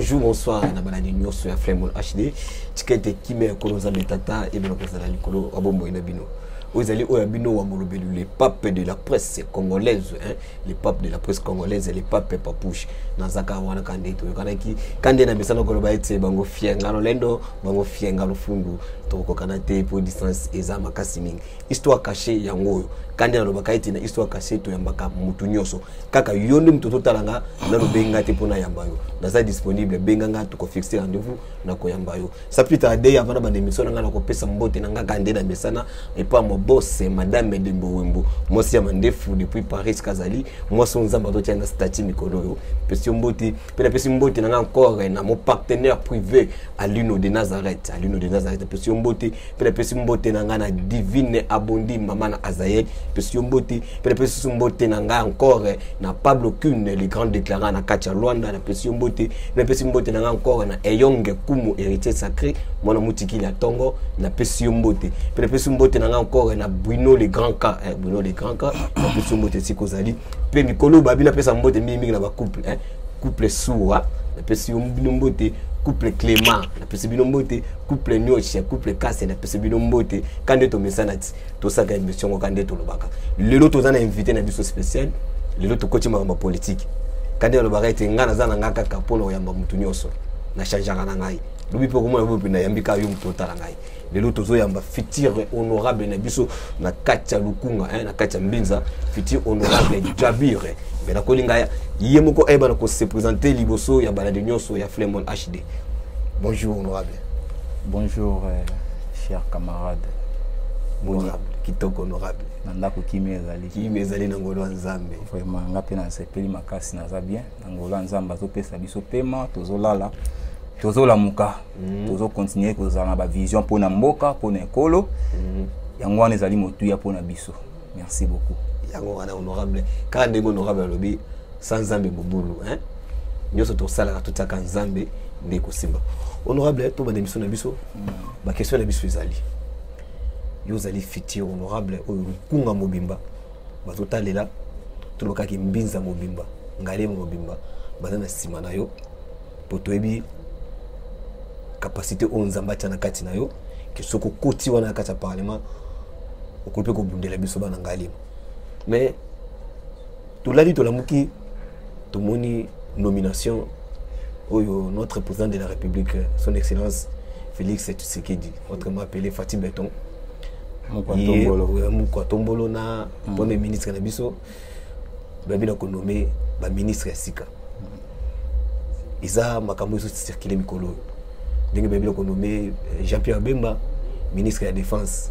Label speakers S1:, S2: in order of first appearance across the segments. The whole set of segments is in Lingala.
S1: Bonjour, bonsoir, na baladi nyoso ya Flemon HD. Tikete kime koloza betata et bien kozala likolo abombo inabino. Vous allez au Abino Wamolobelu, les papes de la presse congolaise, hein, les papes de la presse congolaise et les papes papouches. Nazaka wana kandeto yokanaki kande na besana ko baite bango fienga lendo bango fienga lo fundu to ko kanate pour distance ezama kasiming. Histoire cachée yango kande na lobaka ite na histoire cachée to yambaka mutu nyoso kaka yondi mtoto talanga na lobenga te pona yambayo. Naza disponible benga nga to ko fixer rendez-vous na ko yambayo. Ça peut tarder avant na émission nga na ko pesa mbote na nga kande na besana et pas mon boss madame Dembo Wembo. Moi si amandefu depuis Paris Kazali, moi son nzamba to tia na statut mikolo. Mbote, puis Mbote n'a encore mon partenaire privé à l'Uno de Nazareth, à l'Uno de Nazareth. Puis Mbote, puis Mbote n'a divine abondi maman Azael, puis Mbote, puis Mbote n'a encore na Pablo Kuhn, les grands déclarants na Katia Luanda, puis Mbote, puis Mbote n'a encore na Eyonge Kumu héritier sacré, mon amutiki la Tongo, na puis Mbote, puis Mbote n'a encore na Bruno les grands cas, Bruno les grands cas, puis Mbote Sikozali, puis Mikolo Babina puis Mbote mimi na ba couple, couple Soura, la personne binombote, couple Clément, la personne binombote, couple Nyoche, couple Kasse, la personne binombote, candidat au Messanati, tout ça qui est une mission au candidat au Lobaka. Le lot aux invité na biso spécial, le lot au coach ma politique. Candidat au Lobaka était ngana zana ngaka kapono yamba mutu nyoso, na changeara na ngai. Lubi pour moi vous na yambika yum total ngai. Le lot aux yamba futur honorable na biso na Katia Lukunga, na Katia Mbinza, futur honorable Jabire. Mais la kolinga yemoko eba ko se présenter liboso ya balade nyonso ya Flemon HD. Bonjour honorable.
S2: Bonjour chers camarades.
S1: Honorable, kitoko honorable.
S2: Nandako kimezali.
S1: Kimezali na ngolo nzambe.
S2: Vraiment ngape na sepeli makasi na za bien. Na ngolo nzamba zo pesa biso pema tozolala. Tozolamuka. Tozo continuer kozala ba vision pona mboka, pona ekolo. Yango wana ezali motuya pona biso. Merci beaucoup.
S1: Yango wana honorable quand ndenge honorable lobi sans nzambe bobulu hein nyoso to sala to taka nzambe ndeko simba honorable to ba émission na biso ba question na biso ezali yo zali futur honorable o kunga mobimba ba to talela to lokaki mbinza mobimba ngale mobimba bazana sima na yo poto ebi capacité on nzamba tana kati na yo ke soko koti wana kata parlement okope ko bundela biso bana ngale. Mais tout l'a dit, tout l'a mouki, tout moni nomination notre président de la République, son Excellence Félix Tshisekedi, autrement appelé Fatih Beton. Moukwa Tombolo na premier ministre Nabiso, babina ko nommé ba ministre ya Sika. Isa makambo so circuler mikolo. Ndenge babina ko nommé Jean-Pierre Bemba, ministre de la Défense.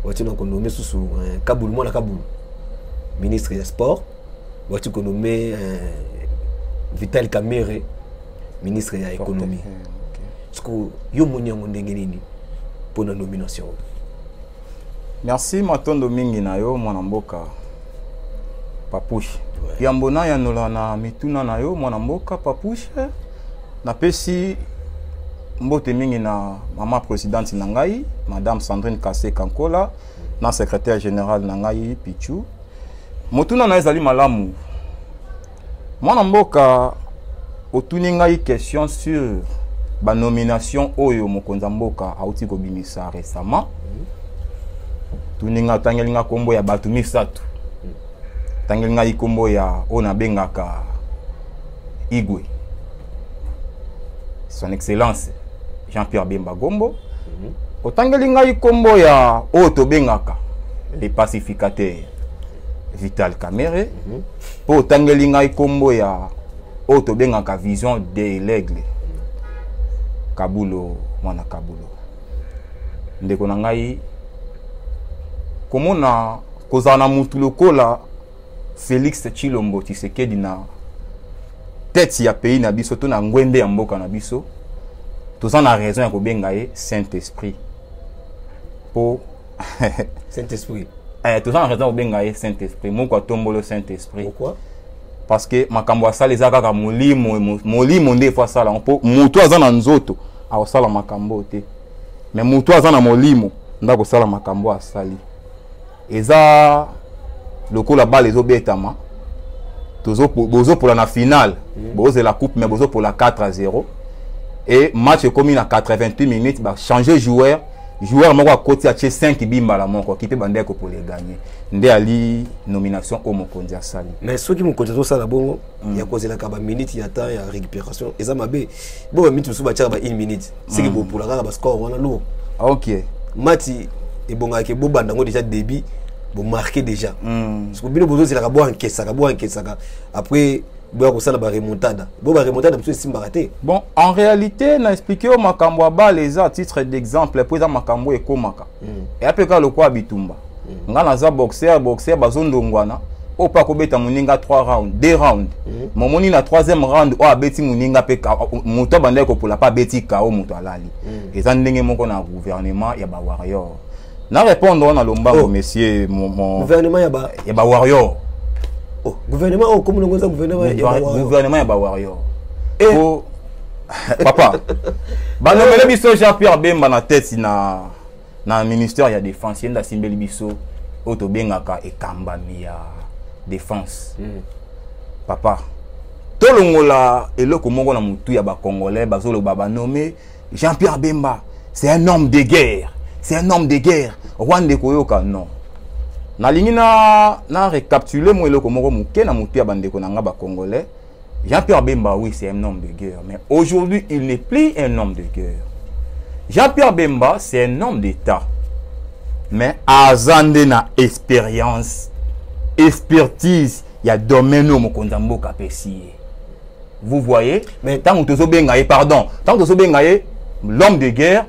S1: Watina ko nommé sous Kaboul moi na Kaboul. Ministre des Sports, voici qu'on nommé Vital Kamerhe, ministre de l'économie. Est-ce que vous avez pour la nomination?
S2: Merci, Matondo Mingi na yo, mwanamboka Papouche. Yambona ya nola na mituna na yo, mwanamboka Papouche. Na pesi mbote mingi na maman présidente Nangai, Madame Sandrine Kassé Kankola, na secrétaire général Nangai Pichou. Motuna na ezali malamu. Mwana mboka otuni ngai question sur ba nomination oyo mokonza mboka auti ko bimisa récemment. Tuninga tangelinga kombo ya batu misatu. Tangelinga ikombo ya ona bengaka Igwe. Son Excellence Jean-Pierre Bemba Gombo. Otangelinga ikombo ya oto bengaka les pacificateurs. Vital Kamerhe pour tangelinga ikombo ya auto bengaka vision de l'aigle Kabulo mwana Kabulo ndeko na ngai komona kozana mutu lokola Félix Tshilombo Tshisekedi na tête ya pays na biso to na ngwende ya mboka na biso tozana raison ya kobenga ye Saint-Esprit po
S1: Saint-Esprit.
S2: Tout ça en raison de Saint-Esprit. Pourquoi tomber le Saint-Esprit?
S1: Pourquoi?
S2: Parce que makambo asala ezaka ka molimo nde fois sala mpo mutu azana nzoto awasala makambo te. Mais mutu azana molimo ndako sala makambo asali. Eza lokola balle ezobetama. Bozo pour la finale. Bozo la coupe mais bozo pour la 4-0. et match comme à 88 minutes bah changer joueur moko à côté à 5 bimba la moko qui peut bander pour les gagner ndé ali nomination au mokonzi ya sali
S1: mais ceux qui me connaissent ça la bongo il y a causé la kaba minute il y a temps il y a récupération et ça m'a bé bon minute sous battre ba 1 minute c'est que pour la ba score on a lourd
S2: OK
S1: mati et bon avec boba ndango déjà débit bon marqué déjà parce que bino bozo c'est la boa encaissaka après boa ça la remontada boba remontada parce que simba raté
S2: bon en réalité na expliquer au makambo ba les à titre d'exemple pour ça makambo e komaka et après quand le quoi bitumba ngana za boxer bazondongwana o pa ko beta muninga 3 rounds 2 rounds momoni na 3e round o abeti muninga pe moto bande ko pour la pas beti ka o moto alali et ça ndenge moko na gouvernement ya ba warrior na répondre na lombango monsieur mon
S1: gouvernement ya
S2: ba warrior
S1: gouvernement oh comme le
S2: gouvernement ya ba warrior oh papa ba nomele biso Jean-Pierre Bemba na tête na ministère ya défense yenda simbeli biso oto bengaka ekambami ya défense papa tolongola eloko moko na mutu ya ba congolais bazolo baba nommé Jean-Pierre Bemba c'est un homme de guerre Rwanda koyoka non na lingi na récapituler mo eloko moko muke na mutu ya bandeko na nga ba congolais Jean-Pierre Bemba oui c'est un homme de guerre mais aujourd'hui il n'est plus un homme de guerre. Jean-Pierre Bemba c'est un homme d'état mais azande na expérience expertise ya domaine au mokonza mboka pesi vous voyez mais tant que tozo bengaye pardon tant que tozo bengaye l'homme de guerre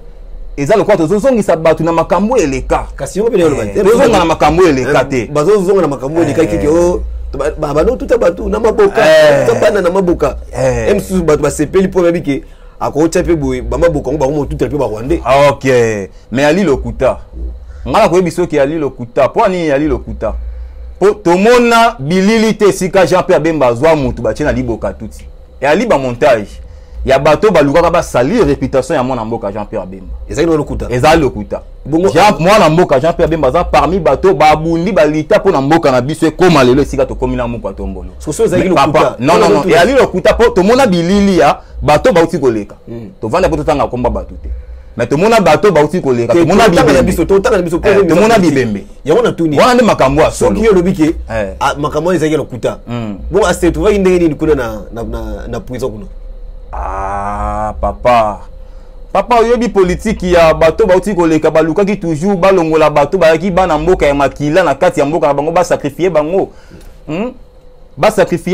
S2: eza le quoi tozo zongi sa batu na makambo eleka
S1: kasi yo bele
S2: tozo na makambo eleka te
S1: bazo zonga na makambo eleka kiki o baba no tuta batu na maboka topana na maboka msu batu ba sepeli po babike ako chape boy ba maboka ngo ba mo tuta pe ba Rwandais
S2: OK mais ali lokuta ngala ko biso ki ali lokuta po ani ali lokuta po tomona bilili te sika Jean-Pierre Bemba zwa mutu ba tena liboka tuti et ali ba montage ya bato balukaka ba salir réputation ya mwana mboka Jean-Pierre Bemba ezali lokuta mwana mboka Jean-Pierre Bemba za parmi bato babundi balita po na mboka na biso ekoma lelo sika to komina muko tombolo non et ali lokuta po tomona bilili ya bato bauti koleka to vanda po tanga komba bato te mais tomona bato bauti koleka tomona bibembe
S1: yango tuni
S2: wana nde makambo ya solo
S1: soki lobiki makambo ezali lokuta bon ase tu va indenge ni kuna na prison kuna
S2: ah papa oyebi politique ya bato bauti koleka balukaki toujours balongola bato bayaki bana mboka ya makila na kati ya mboka na bango ba sacrifier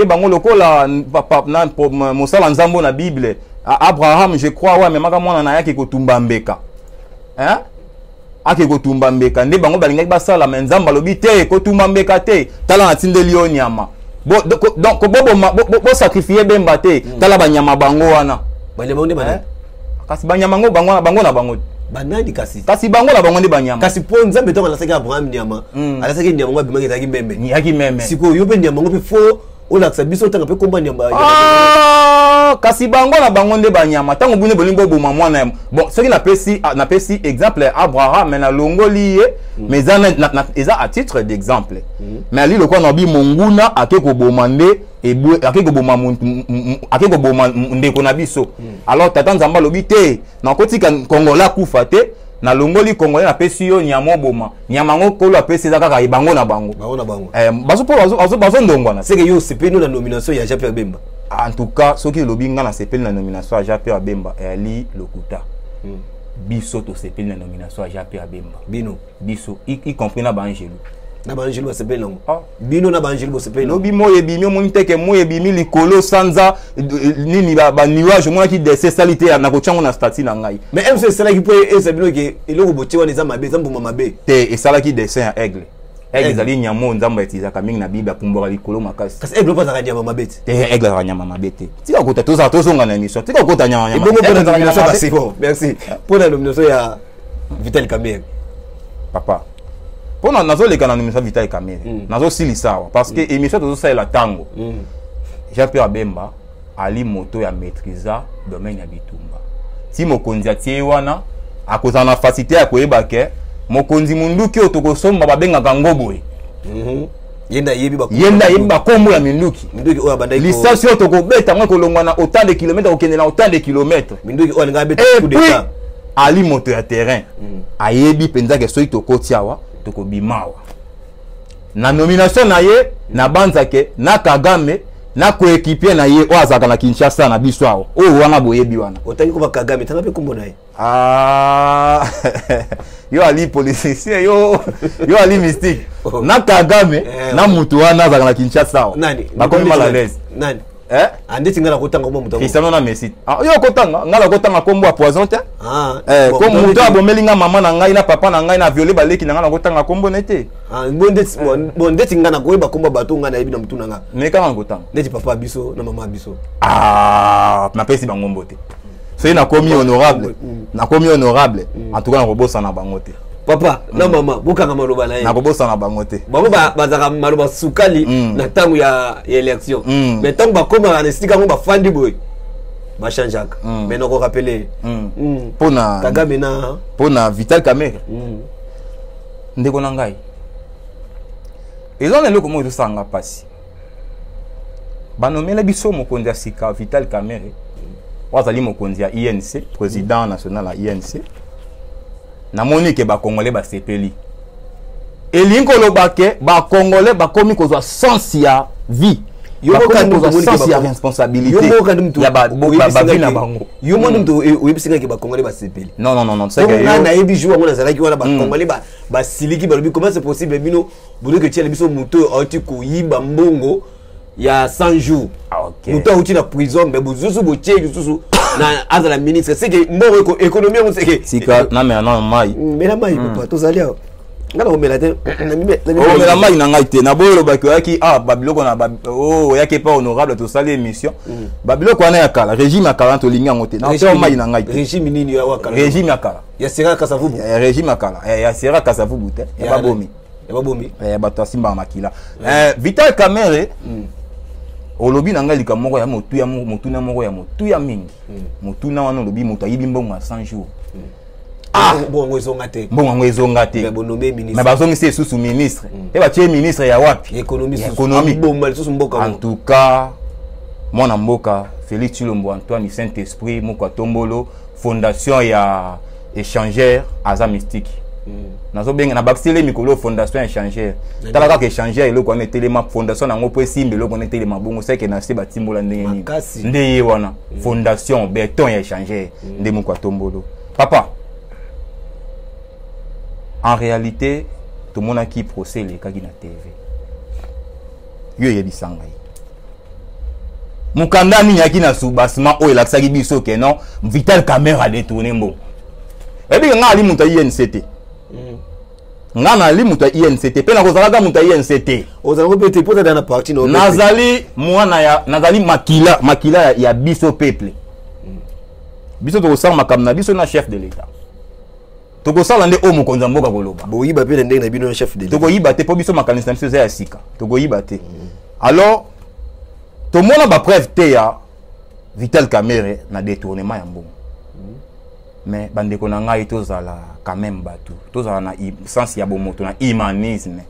S2: bango lokola papa na mosala nzambo na Bible Abraham je crois ouais mais maka mwana na yaki kotumba mbeka ake kotumba mbeka nde bango balingaki basala mais nzamba lobi te kotumba mbeka te tala na tindeli o nyama donc bo sacrifier Bemba te tala banyama bango wana
S1: banyama nde bana
S2: kasi banyama bango na bango
S1: banani
S2: kasi bango na bango nde banyama
S1: kasi po nzambe to alasaki Abraham nyama alasaki nyama ngo bimaki taki mbembe
S2: yaki meme
S1: siko yo pe nyama ngo pe fo ola sa biso tanga pe komba nyama
S2: kasi bango na bango nde banyama tango bune bolingo boma mwana bon soki na pesi exemple Abraham mais na longoli ye mais eza à titre d'exemple mais ali lokwa na bi monguna akeko bomande ebu akeko boma ndeko na biso alors tata nzamba lobi te na kotika kongola kufa te na longoli congolais na pesi yo nyama boma nyama ngo kolo apesi za kaka ibango na bango bazo ndongwana
S1: c'est que yo sepeno la nomination ya Jean-Pierre Bemba
S2: en tout cas soki lobi nga na sepeli na nomination ya Jean-Pierre Bemba ali lokuta biso to sepeli na nomination ya Jean-Pierre Bemba biso y compris na Bangelu
S1: na Bangelu ba sepeli nango bino na Bangelu bo sepeli
S2: lobi moye bimi mo nteke moye bimi likolo sanza nini ba nuage mo ki de salité na ko chango na statut na ngai
S1: mais MC sala ki po ezabino ke eloko boche wana za mabe zambu mabe
S2: te esala ki dessin ya aigle ezali nyamo nzamba etizaka mingi na Bible apumbaka likolo makasi
S1: kasi aigle pas nyama mabete
S2: te aigle za nyama mabete tika kota tozonga na émission tika kota nyama
S1: bongo pour la nomination c'est bon merci pour la nomination ya Vital Kamerhe
S2: papa pona nazoleka na nomination Vital Kamerhe nazosili sawa parce que émission tozosalela tango Jean-Pierre Bemba ali moto ya maîtriser domaine ya bitumba ti mokonzi atie wana akozana na facilité ya koyeba ke mokonzi munduki otokosomba babengaka ngoboye
S1: Yenda yebi
S2: ba kombo ya minduki.
S1: Minduki oya bandai ko.
S2: Licence yo toko beta ngo kolongwa na autant de kilomètres okende na autant de kilomètres.
S1: Minduki oya nga beta coup
S2: de ça. Ali moto ya terrain. Ayebi penza ke soki toko tiawa toko bimawa. Na nomination na ye na banzake na Kagame na coéquipier na ye o azaka na Kinshasa na biso awo. O wana boyebi wana.
S1: Otangi ko ba Kagame tanga pe kombo na ye.
S2: Ah. Yo ali politicien yo ali mystique. Na Kagame na mutu wana azaka na Kinshasa.
S1: Nani?
S2: Bakomi mal à l'aise.
S1: Nani? Ande tingala kotanga ko mutu.
S2: Cristiano na Messi. Ah yo kotanga ngala kotanga kombo a poison te.
S1: Ah.
S2: Comme mutu abomelinga mama na ngai na papa na ngai na violer baleki na ngala kotanga kombo nete.
S1: Ah bonde tingana ko ba kombo bato ngana yebi na mutu na nga.
S2: Me kama kotanga.
S1: Neti papa biso na mama biso.
S2: Ah, na pesi bangombo te. C'est na komi honorable. Na komi honorable. En tout cas na kobosa na bango te.
S1: Papa na mama bokanga maloba na ye.
S2: Na kobosa na bango te.
S1: Bango bazaka maloba sukali na tangu ya élection. Mais tangu ba koma na sika ngo ba fandi boy. Ba changeaka. Mais noko rappeler.
S2: Pona
S1: Kagame na
S2: pona Vital Kamerhe. Ndeko na ngai. Ezone loko mo sanga pasi. Banomela biso mokonzi ya sika Vital Kamerhe. Wazali mokonzi ya INC, président national ya INC. Na monique ba congolais ba sepeli. Elinko lobake ba congolais ba komi kozwa sens ya vie. Yo komi kozwa sens ya responsabilité.
S1: Yo komi
S2: ya ba vie na bango.
S1: Yo moni mto oyebisinga ke ba congolais ba sepeli.
S2: Non, c'est que
S1: yo na yebi jour ngona zalaki wana ba congolais ba siliki ba lobi comment c'est possible bino bodo que tiele biso muto oti ko yiba mbongo ya 100 jours.
S2: Ah OK.
S1: Muto oti na prison mais bozusu botie zusu na azala ministre c'est que mbongo économie on c'est que
S2: sika na me na mai.
S1: Mais la mai papa to zali awo. Ngala ko mela te na mime.
S2: O mela mai na ngai te na boyo ba ko yaki babiloko na o yaki pas honorable to sali émission. Babiloko na ya kala régime ya kala to linga ngote. Na so mai na ngai te.
S1: Régime nini ya kala?
S2: Régime ya kala.
S1: Ya sera kasavubu.
S2: Ya régime ya kala. Ya sera kasavubu te. Ya babomi.
S1: Ya babomi.
S2: Ya bato simba makila. Vital Kamerhe olobi na ngai lika moko ya motuna moko ya motuya mingi. Motuna wana olobi moto ayibi mbongo 100 jours. Ah
S1: bongo ezonga te.
S2: Bongo ezonga te.
S1: Mais bonomé ministre.
S2: Mais bazongi c'est sous ministre. Et ba tie ministre ya wapi?
S1: Économie. Bomba sous mboka.
S2: En tout cas, mwana mboka Félix Tshilombo Antoine Saint-Esprit moko tombolo fondation ya échangeur aza mystique. Nazo benga na baxele mikolo fondation échangeur. Tala ka échangeur eloko wana telema fondation nango po simbe eloko wana telema bongo c'est que na se batimbola ndenge nini. Ndeye wana fondation béton ya échangeur nde moko tombolo. Papa, en réalité, tout le monde qui procède les kagi na TV. Yo yebisanga. Mukanda ni yaki na subasma o elaksaki biso ke non Vital Kamerhe a détourné mbo. Ebi nga ali muta INCT. Nga na ali muta INCT pe na kozalaka muta INCT.
S1: Ozalako pe te pota dans la partie no.
S2: Nazali mwana ya nazali makila ya biso peuple. Biso to kosala makambo na biso na chef de l'État. Toko sala nde o mokonza mboka koloba.
S1: Boyiba pe ndenge na bino chef de l'État.
S2: Toko yiba te po biso makanisa biso ya sika. Toko yiba te. Alors to mona ba preuve te ya Vital Kamerhe na détournement ya mbongo. Mais bandeko na ngai tozala quand même batu. Tozala na sens ya bomoto na humanisme.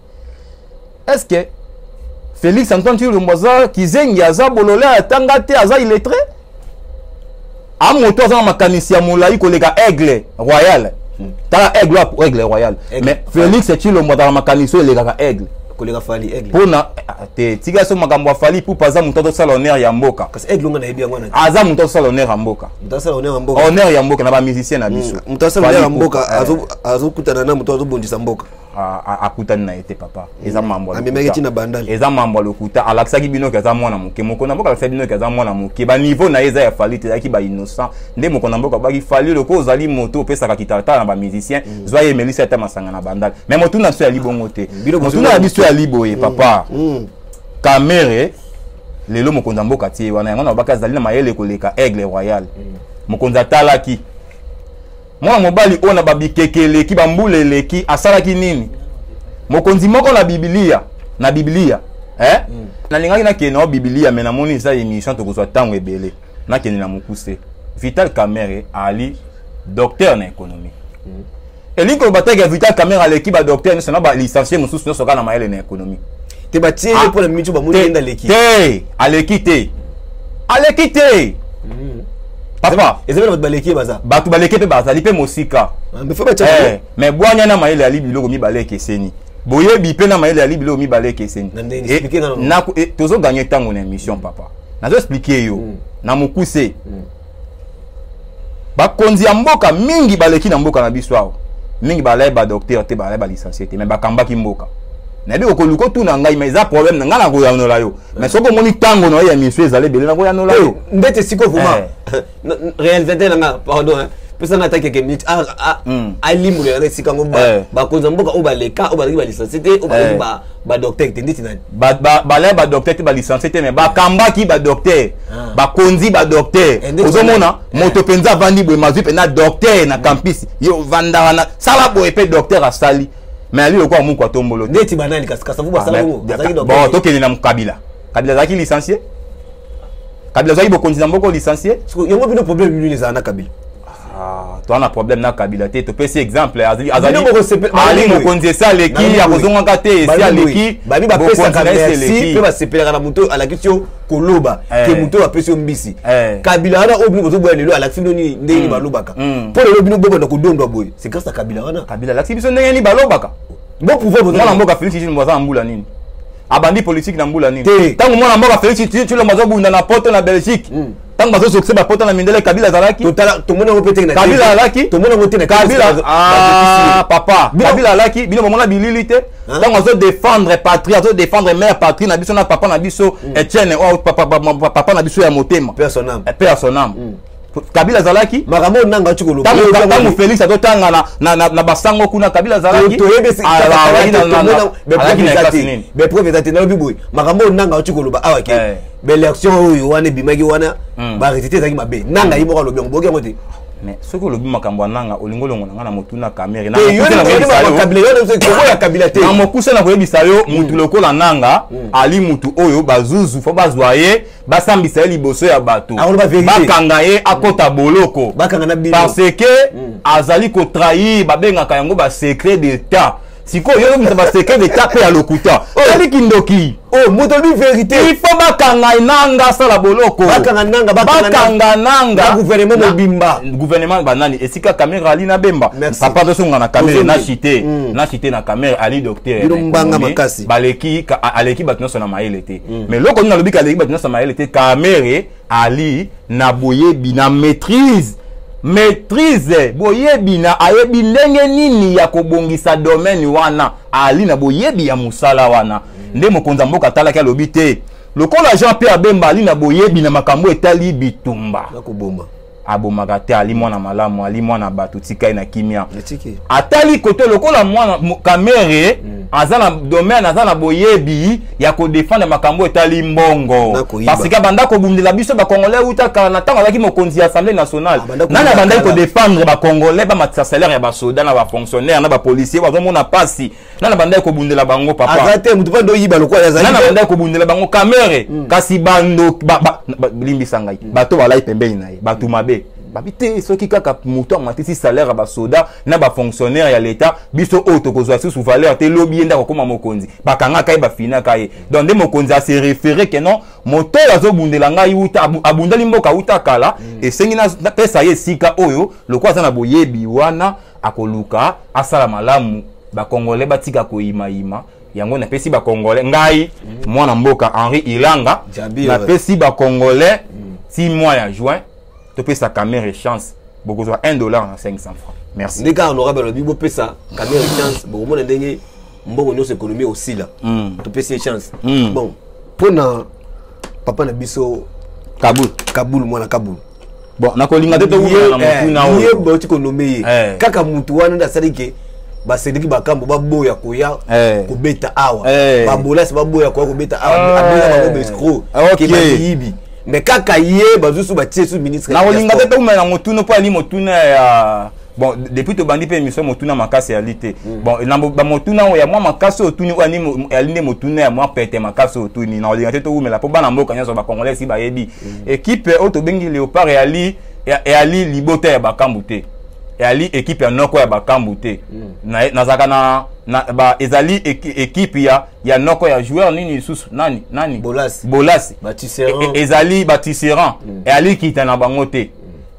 S2: Est-ce que Félix Antoine Tshilombo aza kizengi aza bolole atanga te aza illettré? A moto aza makanisi ya molai koleka aigle royal. Tala aigle royal. Mais Félix Tshilombo aza makanisi eleka aigle.
S1: Koleka fali aigle.
S2: Pona te tiga so makambo afali pour paza muto sala honneur ya mboka.
S1: Parce aigle ngana yebi ngwana.
S2: Aza muto sala honneur ya mboka.
S1: Muto sala honneur ya mboka.
S2: Honneur ya mboka na ba musicien na biso.
S1: Muto sala honneur ya mboka azokutana na muto azobondisa mboka.
S2: Akutani na ete papa. Eza mambo.
S1: Amemeki na bandali.
S2: Eza mambo lokuta alaksaki bino kaza mwana muke. Moko na mboka alaksaki bino kaza mwana muke. Ba niveau na eza ya fali te yaki ba innocent. Nde moko na mboka baki fali loko ozali moto pesa ka kitata na ba musicien. Zoye Melissa ta masanga na bandali. Mais moto na so ya libongo te. Moto na biso ya liboye papa. Kamerhe lelo mokonza mboka tie wana yango na baka zali na mayele koleka aigle royal. Mokonza talaki. Mwana mobali ona babikekele ki bambulele ki asalaki nini? Mokonzi moko na Biblia, na lingaki na kena Biblia mais na moni sa émission to kozwa tango ebele. Na kena na mukuse. Vital Kamerhe ali docteur na économie. Elinko bataki Vital Kamerhe aleki ba docteur na ba licencié mususu no soka na mayele na économie.
S1: te batie pour la mitu ba moni nda leki
S2: te alekite alekite papa
S1: ezebe na baleki baza
S2: batu baleki pe baza lipe mosika
S1: mais faut batia
S2: mais boanya na maile ali biloko mi baleki seni boye bi pe na maile ali biloko mi baleki seni na tozo gagner tango na émission papa nazo expliquer yo na mukuse bakonzi ya mboka mingi baleki na mboka na biso awo mingi balai ba docteur te balai ba licencié te mais bakamba ki mboka na bi ko luko tu na ngai mais za problème na ngana ko ya no la yo mais soko moni tango no ya monsieur ezale belé na ko ya no la yo
S1: ndete siko vraiment réalisateur nga pardon pesa na attaque quelques minutes ali mu ya sika ngomba bakonza mboka o baleka o baleki ba licencié te o baleki ba docteur te ndeti na
S2: balai ba docteur te ba licencié te mais bakamba ki ba docteur bakonzi ba docteur ozomona moto penza vandi boy mazwi pe na docteur na campus yo vanda wana sala boy pe docteur asali mais ali lokwa mu kwa tombolo
S1: ndeti banali kasika savu basala ngo azaki docteur
S2: bon tokeni na Kabila zaki licencié Kabila zaki bokonzi na mboko licencié
S1: yango bino problème ni les ana Kabila
S2: toi on a problème na Kabila te to pesi exemple azali
S1: ali
S2: mokonzi ça leki ya kozonga kate esi aleki
S1: bani ba pesa ka merci pe ba sepelera na muto ala kitio koloba ke muto ba pesi mbisi Kabila wana obini bozo boya lelo ala fino ni ndeni balobaka po lelo bino bobo na kodondwa boy c'est grâce à Kabila wana
S2: Kabila la biso ndeni balobaka
S1: bon pouvoir bozo
S2: na mboka Félix Tshisekedi mboza mbula nini abandi politique na mbula nini tango mwana mboka Félix Tshisekedi lo mazo bunda na porte na Belgique tango bazo sokse ba porte na mindele Kabila zalaki to mona ngopete na Kabila zalaki to mona ngote na Kabila papa Kabila zalaki bino mona bilili te tango bazo défendre patrie bazo défendre mère patrie na biso na papa na biso Etienne o papa na biso ya motema personnam Kabila zalaki
S1: makambo nanga chukolo
S2: tango Félix atotanga na basango kuna Kabila zalaki
S1: to yebesi be professeur na biboy makambo nanga chukolo ba awake be l'élection oyo wana bimaki wana ba réalité zaki mabe nanga yimo ka lobyango boke ngote
S2: mais ce que lobi makambo nanga olingolongo nanga na motuna kamera
S1: na Kabila te
S2: na mokuse na koyebisa yo mutu lokola nanga ali mutu oyo bazuzu fo bazwaye basambisa ye liboso ya bato bakanga ye akota boloko parce que azali ko trahir babengaka yango ba secret d'état siko yo misa ba secret d'état pe ya lokuta ali kindoki
S1: moto bi vérité
S2: il faut bakanga nanga sala boloko
S1: bakanga nanga gouvernement mobimba
S2: gouvernement banani esika kamera ali na bemba papa to songa na kamera na cité na kamera ali docteur
S1: mbanga makasi
S2: baleki aleki batno sona maele te mais loko na lobika aleki batno sona maele te kamera ali na boyebi na maîtrise boyebi na ayebi ndenge nini ya kobongisa domaine wana ali na boyebi ya musala wana nde mokonza mboka talaki alobi te lokola Jean Pierre Bemba ali na boyebi na makambo etali bitumba
S1: nakoboma
S2: abomaka te ali mwana malamu ali mwana bato tikai na kimia atali kote lokola mwana kamere azana domaine azana boyebi ya ko défendre makambo etali mbongo parce que banda ko bundela biso ba congolais utaka na tango azaki mokonzi ya assemblée nationale nana banda ko défendre ba congolais ba matisa salaire ya ba soda na ba fonctionnaire na ba policier ba mona pasi nana banda ko bundela bango papa
S1: azate mutu pando yiba lokola azali
S2: nana banda ko bundela bango kamere kasi bando limbisa ngai bato balai pembeni na ye bato mabe babite soki kaka mutu amatisi salaire ba soda na ba fonctionnaire ya l'état biso auto kozwa sous valeur te lobi enda ko koma mokonzi bakanga kai ba fina kai donc de mokonzi a se référer que non moto azo bundela ngai uta abundali mboka uta kala et sengi na pesa ye sika oyo lokwa za na boyebi wana akoluka asala malamu ba congolais batika ko ima yango na pesi ba congolais ngai mwana mboka Henri Ilanga na pesi ba congolais 6 mois ya juin tu peux sa caméra chance beaucoup soit $1 na 500 francs merci
S1: les gars honorable bibo pesa caméra chance beaucoup mon ndenge mbongo nyos économie aussi là tu peux ces chance bon pona papa na biso Kaboul mwana Kaboul
S2: bon na kolinga te to na mutuna o
S1: ye bo ti konomeye kaka mutu wana nda salike ba sediki bakambo baboya koya kobeta awa ba bolasi baboya koya kobeta awa abeza ba bescro ki ba yibi mais kaka ye bazusu batie sous ministre
S2: na olinga te to na motuna po ali motuna ya bon depuis to bandi pe émission motuna makasi alite bon na ba motuna ya moi makasi otuni ani alinde motuna ya moi pete makasi otuni na olinga te to umela po bana mboka nyazo ba congolais si ba yebi équipe auto bengi Léopard et ali libota ya bakambu te et ali équipe ya noko ya bakambu te na zaka na ba ezali équipe ya noko ya joueur nini susu nani Bolasi ezali Batisserand et ali kita na bango te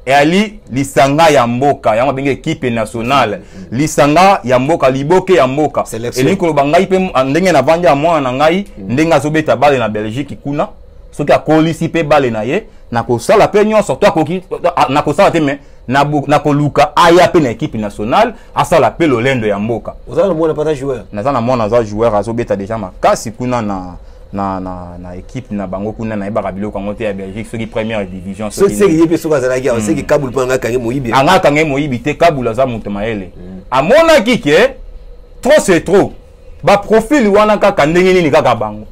S2: et ali lisanga ya mboka yango benga équipe nationale lisanga ya mboka liboke ya mboka eli ko bangai pe ndenge na vanja mwana na ngai ndenge azobeta balle na Belgique kuna soki akolisi pe balle na ye na kosala pe nyonso to akoki na kosala te me na koluka aya pe na équipe nationale asala pe lolendo ya mboka
S1: ozala mwana pata joueur
S2: nazana mwana za joueur azobeta déjà makasi kuna na équipe na bango kuna na ebaka biloko ngo te ya Belgique soki première division
S1: soki yepe soka zalaki soki Kabul pa nga kange moyibi
S2: anga kange moyibi te Kabul za mutu maele amona kike trop c'est trop ba profil wana kaka ndenge nini kaka bango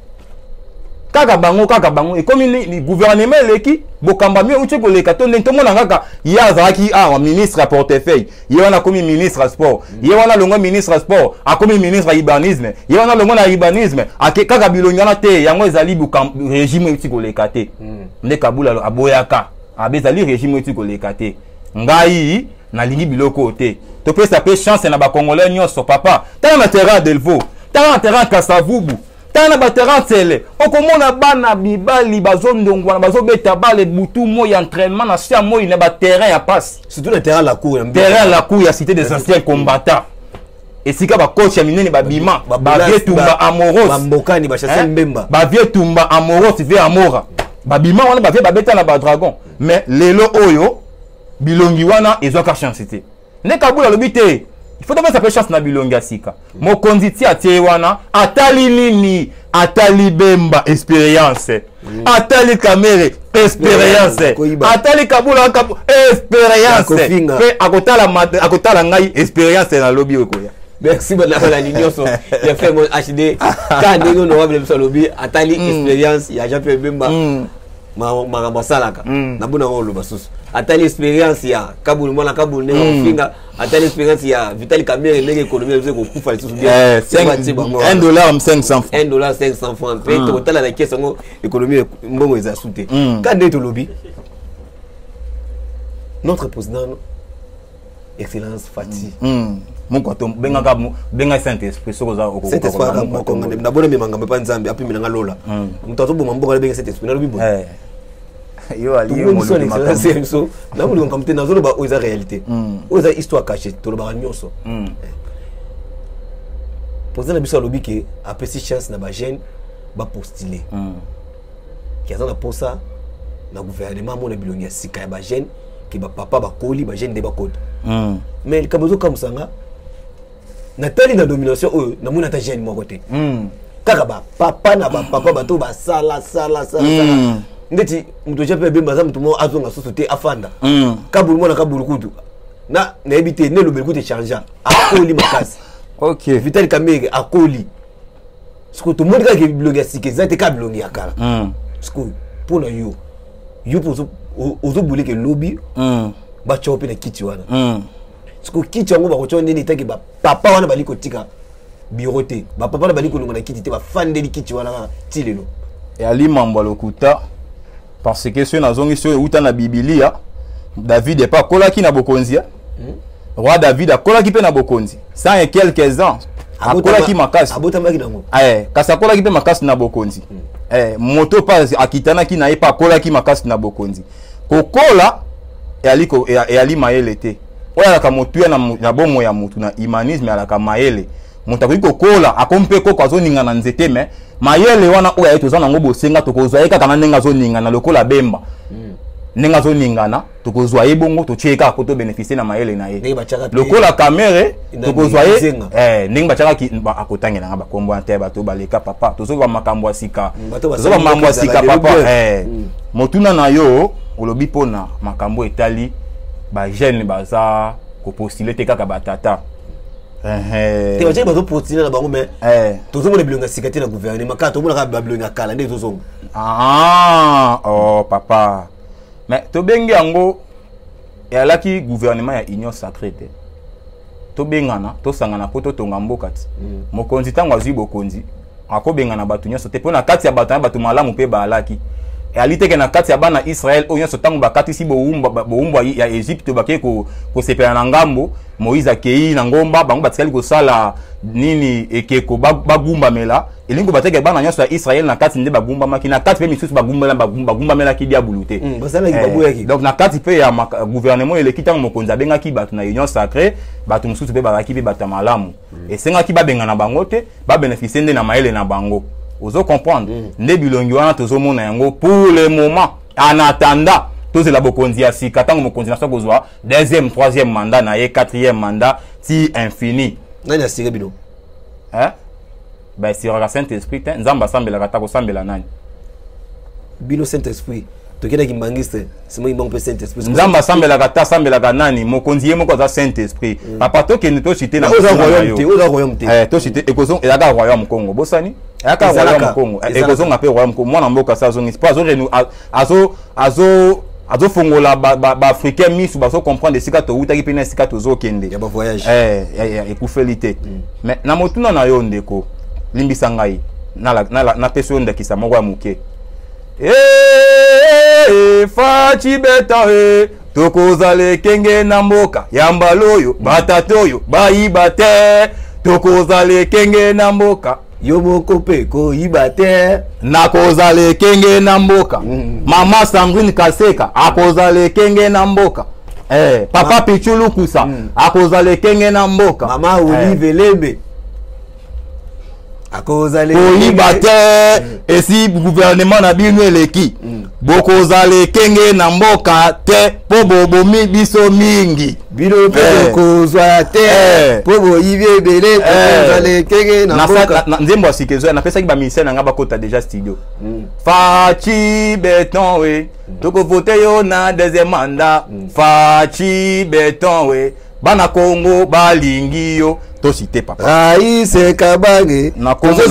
S2: et comme ni gouvernement leki bokamba mi uche koleka to ndenge mona kaka ya zaki ministre à portefeuille yona komi ministre sport yona longo ministre sport akomi ministre urbanisme yona longo na urbanisme kaka bilonyana te yango ezali régime uti koleka te nde Kabula aboyaka abezali régime uti koleka te ngai na lingi biloko te to pesa pe chance na ba congolais nyonso papa tana na terrain Delvaux tana na terrain Kasavubu tana ba terrain tele okomona bana bibali bazondongwana bazobeta bale butu moya entraînement na sia moya na ba terrain ya passe
S1: surtout le terrain la cour
S2: ya cité des anciens combattants et sika ba coach ya minene ba bima ba vietumba amoros
S1: ba mbokani ba chasser mbemba
S2: ba vietumba amoros ve amora ba bima wana ba vie ba beta na ba dragon mais lelo oyo bilongi wana ezoka chance te ne Kabula lobite il faut d'abord chance na bilongi asika mokonzi ti atie wana atali nini atali bemba expérience atali kamere expérience atali Kabula expérience pe akotala ngai expérience na lobby okoya
S1: merci beaucoup la ligne so ya fait mon HD quand ndenge no wabele so lobby atali expérience ya Jean-Pierre Bemba ma salaka na bona ngolo basusu atali expérience ya Kabul mwana Kabul ne kofinga atali expérience ya Vitali Kamere ndenge économie ze ko kufa lisusu bien $1 500 francs pe to tala na kesa ngo économie mbongo eza sute quand ndenge to lobby notre président excellence Fati
S2: Mokoto benga Saint-Esprit soko za okoko
S1: Saint-Esprit moko ngande na bona memanga mepa nzambe api mina ngalola mutato bo mamboka benga Saint-Esprit na lobi bo
S2: yo ali mo
S1: le so na mo comme te na zo ba oza réalité oza histoire cachée to ba nyonso poser na biso lobi ke apesi chance na ba jeune ba postuler ki azana posa na gouvernement mo na bilongi ya sika ya ba jeune ki ba papa ba koli ba jeune de ba kota mais kabozo comme sanga natali na domination oyo na mona ta jeune moko te kaka ba papa na ba papa ba to ba sala ndeti mtu jape bemba za mtu mo azonga soso te afanda Kabulu mona Kabulu kutu na ebite ne lobel kutu changer akoli makasi
S2: OK
S1: Vitali Kamere akoli siko to moni ka ke blongi ya sike za te ka blongi ya kala siko pona yo pozo ozo bule ke lobby ba chope na kiti wana siko kiti yango ba ko chonde ni take ba papa wana bali ko tika bureau te ba papa wana bali ko longa na kiti te ba fandeli kiti wana tilelo
S2: et ali mambo lokuta parce que ce nazongi so uta na Biblia David est pas kolaki na bokonzi roi David a kolaki pe na bokonzi ça et quelques ans akolaki makasi
S1: abotamaki nango
S2: kasa kolaki pe makasi na bokonzi moto pas akitana ki na ye pa kolaki makasi na bokonzi kokola et ali mayele te oya ka motu na bomo ya mutu na humanisme ala ka mayele motakoki kokola akompe koko azoninga na nzete me mayele wana oyo ayi tozana ngo bosenga tokozwa ye kaka na ndenge azoningana lokola bemba ndenge azoningana tokozwa ye bongo totie kaka po to bénéficier na mayele na ye lokola Kamere tokozwa ye ndenge batiaka akotangela nga bakombo te bato baleka papa tozoba makambo ya sika tozoba makambo ya sika papa motuna na yo olobi mpona makambo etali bajeune baza kopostule te kaka batata
S1: te waje bazo postuler na bango mais tozo mona bilonga sikati na gouvernement ka to mona ka bilonga kala ndé tozo
S2: oh papa mais to bengi yango elaki gouvernement ya union sacrée te to bengana to sangana poto tonga mboka ti mokonzi tango azwi bokonzi akobengana batu nyonso te pona kati ya batu malamu pe balaki et alite ke na kati ya bana Israël oyo so tango bakatisi boumba ya Égypte bake ko sepela na ngambo Moïse akei na ngomba bango batikali ko sala nini ekeko bagumba mela elingo bateke bana nyonso ya Israël na kati nde bagumba maki na kati pe misusu bagumba mela ki dia bulute donc na kati pe ya gouvernement eleki tango mokonzi abengaki bato na union sacrée bato misusu pe baraki pe bato malamu esengaki babenga na bango te ba bénéficier nde na maele na bango ozo comprendre nde bilongi wana tozomona yango pour le moment en attendant tous la bokonzi ya sika tango mokonzi na soko zwa deuxième troisième mandat na ye quatrième mandat ti infini
S1: nani asire bino
S2: ba sira Saint-Esprit nzamba sambela kata ko sambela nani
S1: bino Saint-Esprit tokenda kimbangiste simo imbango pe Saint-Esprit
S2: nzamba sambela kata sambela kanani mokonzi ye moko za Saint-Esprit papa to kende to cité na
S1: royaume
S2: to cité ekozon elaka royaume Congo bosani elaka royaume Congo ekozon ngape royaume Congo mwana mboka sa zongi pas azo fongola ba africain misu baso comprendre sika to utaki pe na sika to zo kende
S1: ya ba voyage
S2: ekufelité mais na motuna na yo ndeko limbisa ngai na peso ndakisa moko ya muke fachi beta tokozale kenge na mboka yambaloyo batatoyo bayiba te tokozale kenge na mboka
S1: yo moko pe ko yiba te
S2: nakozale kenge na mboka mama Sandrine Kaseka akozale kenge na mboka papa Pichulu Kusa akozale kenge na mboka
S1: mama Olive Lembe akozale
S2: koyiba te esi gouvernement na bino eleki bokozale kenge na mboka te po bobomi biso mingi
S1: bino pe kozwa te po boyibi ebele kozale kenge na mboka
S2: nzembo asikezo na pesaki ba ministère na nga bakota déjà studio fachi beton we toko voter yo na deuxième mandat fachi beton we bana Congo balingi yo to cité papa
S1: Raïs Kabange
S2: na Congo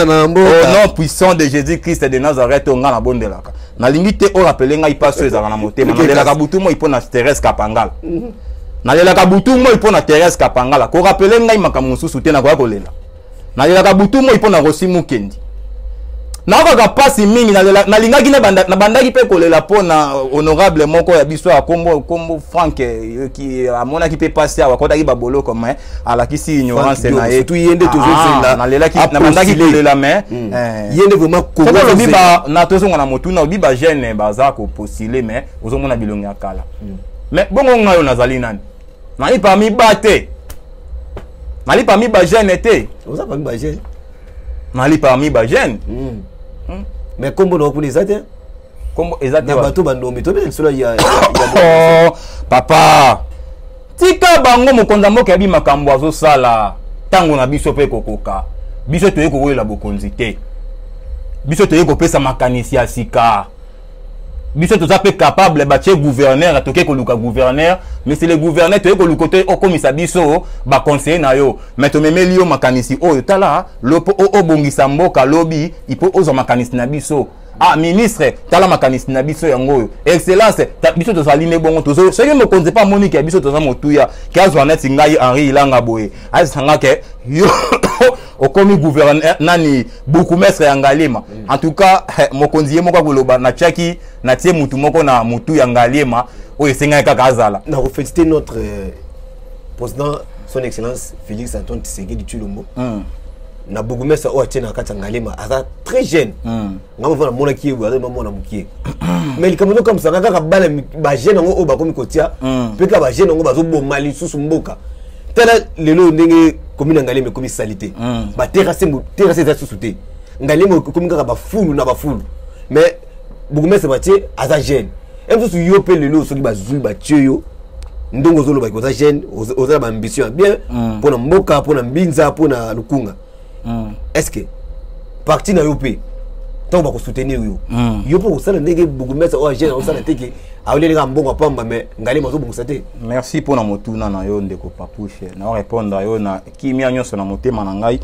S1: na mboka
S2: au nom puissant de Jésus-Christ de Nazareth onga na bondelaka na lingi te o rappeler ngai paso ezaka na motema na lelaka butu mo ipona Thérèse Kapangala na lelaka butu mo ipona Thérèse Kapangala ko rappeler ngai makambo mususu te na kwa kolela na lelaka butu mo ipona Rosi Mukendi na kaka pasi mingi na lingaki na bandaki pe kolela pona honorable moko ya biso ya kombo Frank ki amona ki pe passer wa kota ki babolo comme alakisi ignorance na ye
S1: tout yende toujours
S2: na lelaki na bandaki kolela mais
S1: yende vraiment ko
S2: biba na tozonga na motuna biba jeune baza ko postuler mais ozomona bilongi ya kala mais bongo ngayo nazali nani nani parmi bate nali parmi ba jeune te
S1: oza parmi ba jeune
S2: nali parmi ba jeune
S1: mais kombo no pour les até
S2: kombo ezate
S1: ba bato bandombi to bien solo ya
S2: papa tika bango mokonza mboka yabi makambo azo sala tango na biso pe kokoka biso toye kokolela bokonzi te biso toye kopesa makanisi ya sika biso toza pe capable batie gouverneur atoke koluka gouverneur mais c'est le gouverneur toye koluka te okomisa biso ba conseiller na yo mais to memeli yo makanisi oyo tala lopo obongisa mboka lobi ipo ozo makanisi na biso ministre tala makanisi na biso yango oyo excellence biso tozali ne bongo tozo soki mokonzi pa monique ya biso toza motuya kazwa neti ngai Henri Ilanga boye azisanga ke yo okomi gouverneur nani bourgmestre ya Ngalema en tout cas mokonzi ye moko koloba na tchaki na tie mutu moko na mutu ya Ngalema oyo senga kaka azala
S1: na féliciter notre président son excellence Félix Antoine Tshisekedi Tshilombo na bourgmestre o atina kati Ngalema aza très jeune ngamo vona mona ki aza mona mukie mais likamoto comme ça kaka bala ba jeune ngo o ba komi kotia pe ka ba jeune ngo bazo bomali susu mboka tala lelo ndenge commune Ngalema komi salité ba terrasse za susu te Ngalema komi kaka ba fulu na ba fulu mais bourgmestre batie aza jeune même si yo pe lelo soki bazulu ba tio ndongo zolo ba ko za jeune oza ba ambition bien pour na mboka pour na mbinza pour na lukunga est-ce que parti na yo pe tant ba ko soutenir yo yo pour ça ndenge bourgmestre o jeune o ça teke awele nga mbongo pamba mais Ngalema zo bongisa te
S2: merci pour na motuna na yo ndeko Papouche na répondre yo na kimia nyonso na motema na ngai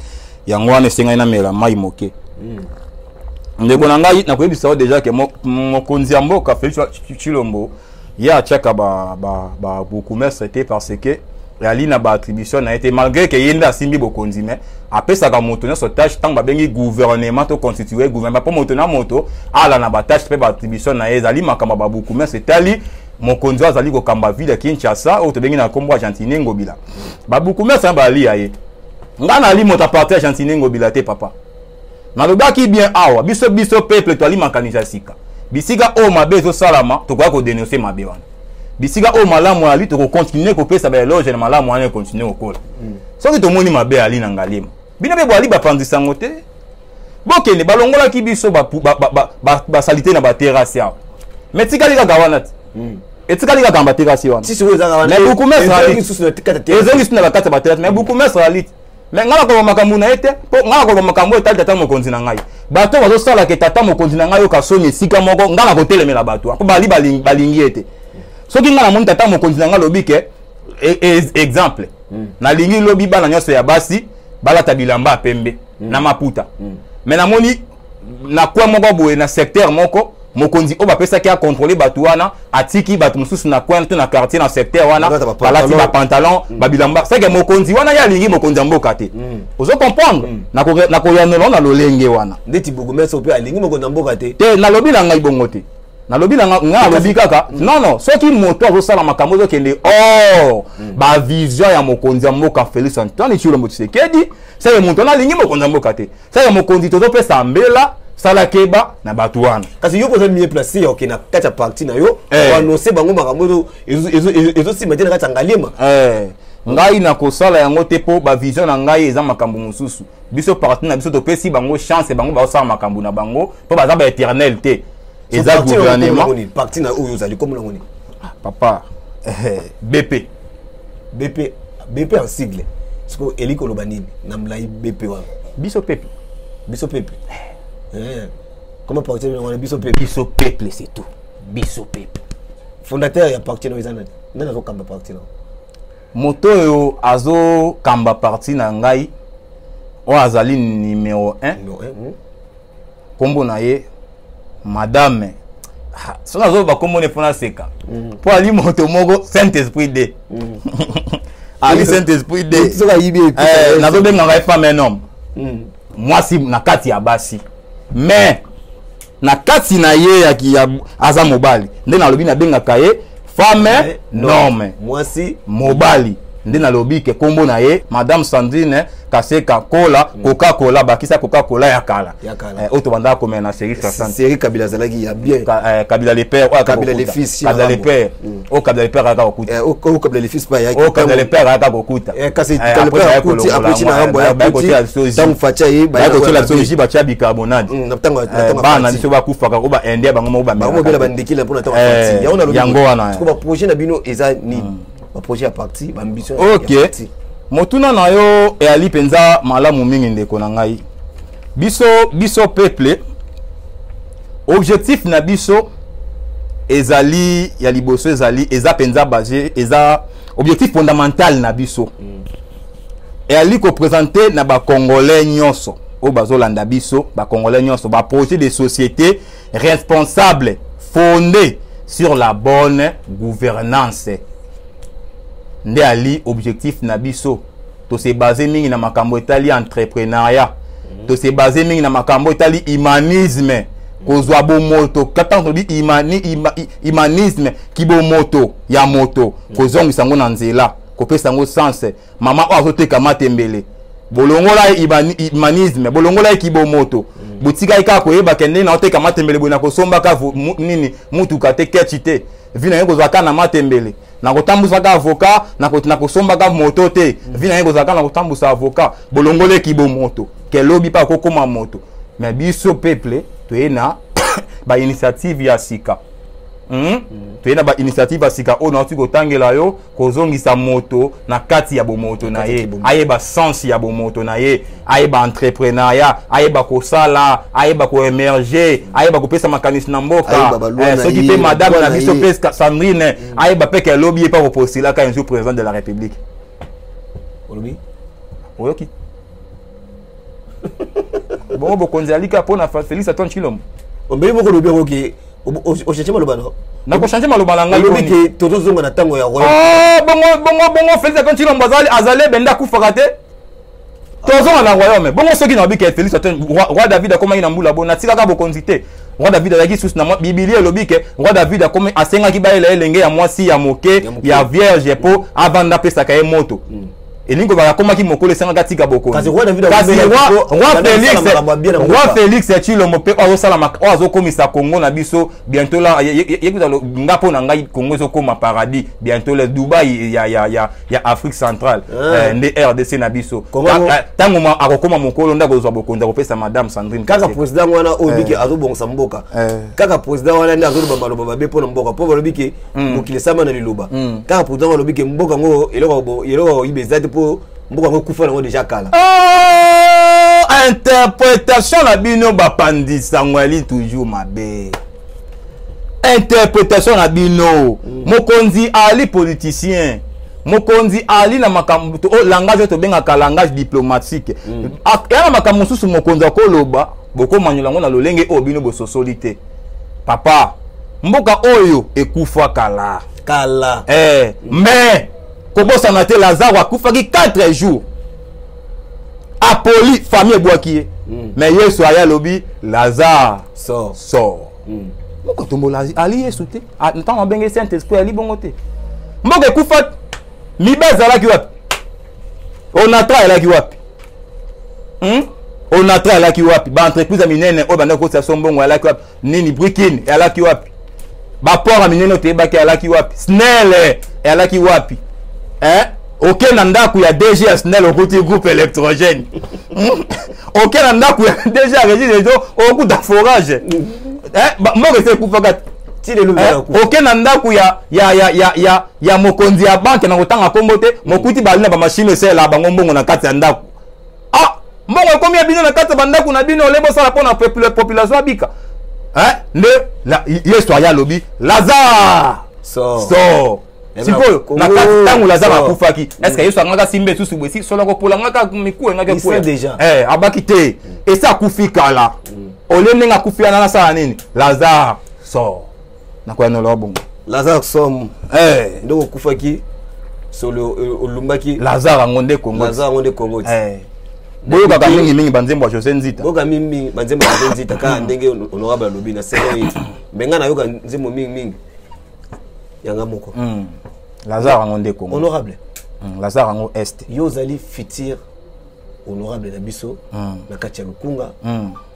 S2: yango wana sengai na mela mai moke ndeko na ngai na koyebisa déjà que mokonzi ya mboka Félix Tshilombo ya chaka ba bourgmestre te parce que ali na ba attribution na été malgré que yenda simbi bokonzi mais apesa ka moto na so tâche tant ba bengi gouvernement to constituer gouvernement pour moto na moto ala na ba tâche pe ba attribution na ezali makamba ba beaucoup mais c'est ali mokonzi azali ko kamba ville Kinshasa o to bengi na kombo Argentine ngobila ba beaucoup mais ça ba ali aye ngana ali moto partir Argentine ngobila te papa na lobaki bien awa biso peuple to ali makanisa sika bisika o mabe zo salama to kwa ko dénoncer mabe wana bisika o malamu ali to continuer ko pesa ba eloge na malamu wana continuer okola soki to moni mabe ali na ngalima bino be bwali ba pandisa ngote bokene balongola ki biso ba salité na ba terrasse ya mais tika lika gawana etika lika gamba terrasse wana
S1: si vous avez
S2: mais beaucoup mais ezongi suna ba kata ba terrasse mais beaucoup mais ali mais ngala ko makambu na ete po ngala ko makambu etali tata mokonzi na ngai bato bazo sala ke tata mokonzi na ngai yo kasoni sika moko ngala ko telemela bato po bali balingi ete soki ngala moni tata mokonzi na ngai lobi ke exemple na lingi lobi bana nyonso ya basi balata bilamba pembe na maputa mais na moni na kwa moko boye na secteur moko mokonzi o bapesa ki a contrôler bato wana atiki bato mususu na coin to na quartier na secteur wana balati ba pantalon ba bilamba c'est que mokonzi wana ya lingi mokonzi mboka te ozo comprendre na ko yanolo na lolenge wana
S1: ndeti bogomeso pe alingi mokonzi mboka te
S2: te na lobi na ngai bongo te na lobi na nga lobi kaka non soki moto azo sala makambo zo kende ba vision ya mokonzi mboka Félix Antoine Tshilombo Tshisekedi c'est que moto na lingi mokonzi mboka te c'est que mokonzi tozo pesa mbela sala keba na batu wana
S1: kasi yo koza mieux placé yo ke na kata parti na yo annoncer bango makambo ezo sima tena kata ngalima
S2: ngai na kosala yango te po ba vision na ngai eza makambo mususu biso parti na biso to pesi bango chance bango ba osala makambo na bango po baza ba éternel te eza gouvernement
S1: parti na oyo zali comme ngoni
S2: papa BP
S1: en sigle siko eliko lobanini na mlai BP wa
S2: biso peuple
S1: comment partir na biso
S2: peuple c'est tout biso peuple
S1: fondateur ya parti na izana nana zo kamba parti na
S2: moto yo azo kamba parti na ngai o azali numéro 1 kombo na ye madame so nazo ba kombo ne pona seka po ali moto moko Saint-Esprit de ali Saint-Esprit de
S1: so ka yibi
S2: nazo benga ngai femme un homme moi si na kati ya basi mais na kati na ye ya aza mobali nde na lobi na benga kaye femme nome
S1: mwasi
S2: mobali nde na lobi ke kombo na ye madame Sandrine Kaseka Coca-Cola bakisa Coca-Cola ya kala auto banda ko mena série 60
S1: série Kabila zalaki ya bien
S2: Kabila les pères
S1: Kabila les fils
S2: Kabila les pères Kabila les pères aka okuta
S1: Kabila les fils pa ya
S2: Kabila les pères aka okuta
S1: kasi Kabila père okuti apoti na rambo ya okuti donc facha yi
S2: ba ko tela soji ba cha bicarbonate bana biso ba kufaka ko ba india bango mo ba
S1: mena ba bela bandikila mpona ta parti ya ona lo yango wana ko ba projet na bino eza ni ba projet ya parti ba ambition ya parti
S2: motuna na yo e ali penza malamu mingi ndeko na ngai biso peuple objectif na biso ezali ya liboso ezali eza penza basé eza objectif fondamental na biso e ali ko présenter na ba congolais nyonso o bazolanda biso ba congolais nyonso ba projet de société responsable fondé sur la bonne gouvernance nde ali objectif na biso to se basé mingi na makambo etali entrepreneuriat to se basé mingi na makambo etali humanisme kozwa bomoto kata to di humanisme kibomoto ya moto kozongisa ngo na nzela kopesa ngo sens mama o azoteka matembele bolongola humanisme bolongola kibomoto butika ika koyeba kende na oteka matembele bona kosomba ka nini mutuka te ketchite vina yeko zaka na matembele na kotambusa ka avocat na kosomba ka moto te vina yeko zaka na kotambusa avocat bolongole kibomoto kelobi pa kokoma moto mais biso peuple toyena ba initiative ya sika toyena ba initiative ya sika o na tuko tangela yo kozongisa moto na kati ya bomoto na ye ayeba sens ya bomoto na ye ayeba entrepreneuriat ayeba kosala ayeba ko emerger ayeba kopesa makanisi na mboka soki pe madame na biso pe Sandrine ayeba pe ke lobby pa postula ka un jour président de la République
S1: olobi
S2: oyoki bon bokonzi alika pona Félix Antoine Tshilombo
S1: ombeli moko lobi oki au chercher maloba non
S2: na ko changer maloba na ngai
S1: lobi ke toto zonga na tango ya roi
S2: bongo Félix quand il ambazali azale benda kufaka te tozonga na royaume bongo soki na bi ke Félix roi David a komaki na mbula bona tikaka bokonzi te roi David azaki sous na Biblia lobi ke roi David a komi asengaki baela elenge ya mwasi ya moke ya vierge po avanda pesaka ye moto elingo ba komaki mokolo sengaka tika bokonzi
S1: kasi roi David
S2: roi Félix ya Chilombo pe azosala azokomisa Congo na biso bientôt là yekuta ngapo na ngai Congo ezokoma paradis bientôt le Dubaï ya Afrique centrale nde RDC na biso tango akokoma mokolo ndako kozwa bokonzi akopesa madame Sandrine
S1: kaka président wana obiki azobongisa mboka kaka président wana nde azoloba maloba mabe pona mboka po balobiki mokili sama na liloba kaka président wana lobiki mboka ngo eloko ibezate po mboka ngo kufa nango déjà kala
S2: interprétation na bino bapandisa ngwali toujours mabe interprétation na bino mokonzi ali politicien mokonzi ali na makambo langage to benga langage diplomatique ya makambo susu mokonzi akoloba boko manyola ngo na lolenge o bino bososolite papa mboka oyo ekufa kala mais kobosa na te Lazare akufaki 4 jours apoli famille boakie mais Yesu aya lobi Lazare sort moko tombola ali Yesu te ntango abenge Saint Esprit ali bongo te mboka ekufa mibeza alaki wapi onatra alaki wapi onatra alaki wapi ba entreprise a minene o banda ko sa sombongo alaki wapi nini Brikin alaki wapi ba port a minene te baki alaki wapi Snell alaki wapi ok na ndaku ya DG ya Snell okuti groupe électrogène ok na ndaku ya DG ya Régis okuta forage moko se kufaka ok na ndaku ya mokonzi ya banque na kotanga kombo te mokuti balina ba machine esela bango mbongo na kati ya ndaku mbongo ekomi ya bino na kati ya bandaku na bino lebo sala pona population abika nde Yesu aya lobi Lazare so sikoyo na kati tangu Lazare akufaki est-ce que Yesu angaka simbe susu bwesi solo ko polanga miku ngaka ko abaki te esa akufika la olene nga kufia na sala nini Lazare so na kwa no lobongo
S1: Lazare som ndo kufaki solo olumbaki
S2: Lazare ngonde Congo boyo kaka mingi banzembo José Nzita
S1: boka mingi banzembo José Nzita ka ndenge honorable lobi na selo yetu menga na yoka nzembo mingi yanga moko
S2: Lazare ngonde Congo
S1: honorable
S2: Lazare ngo est
S1: yo zali fitir honorable na biso na kati ya Lukunga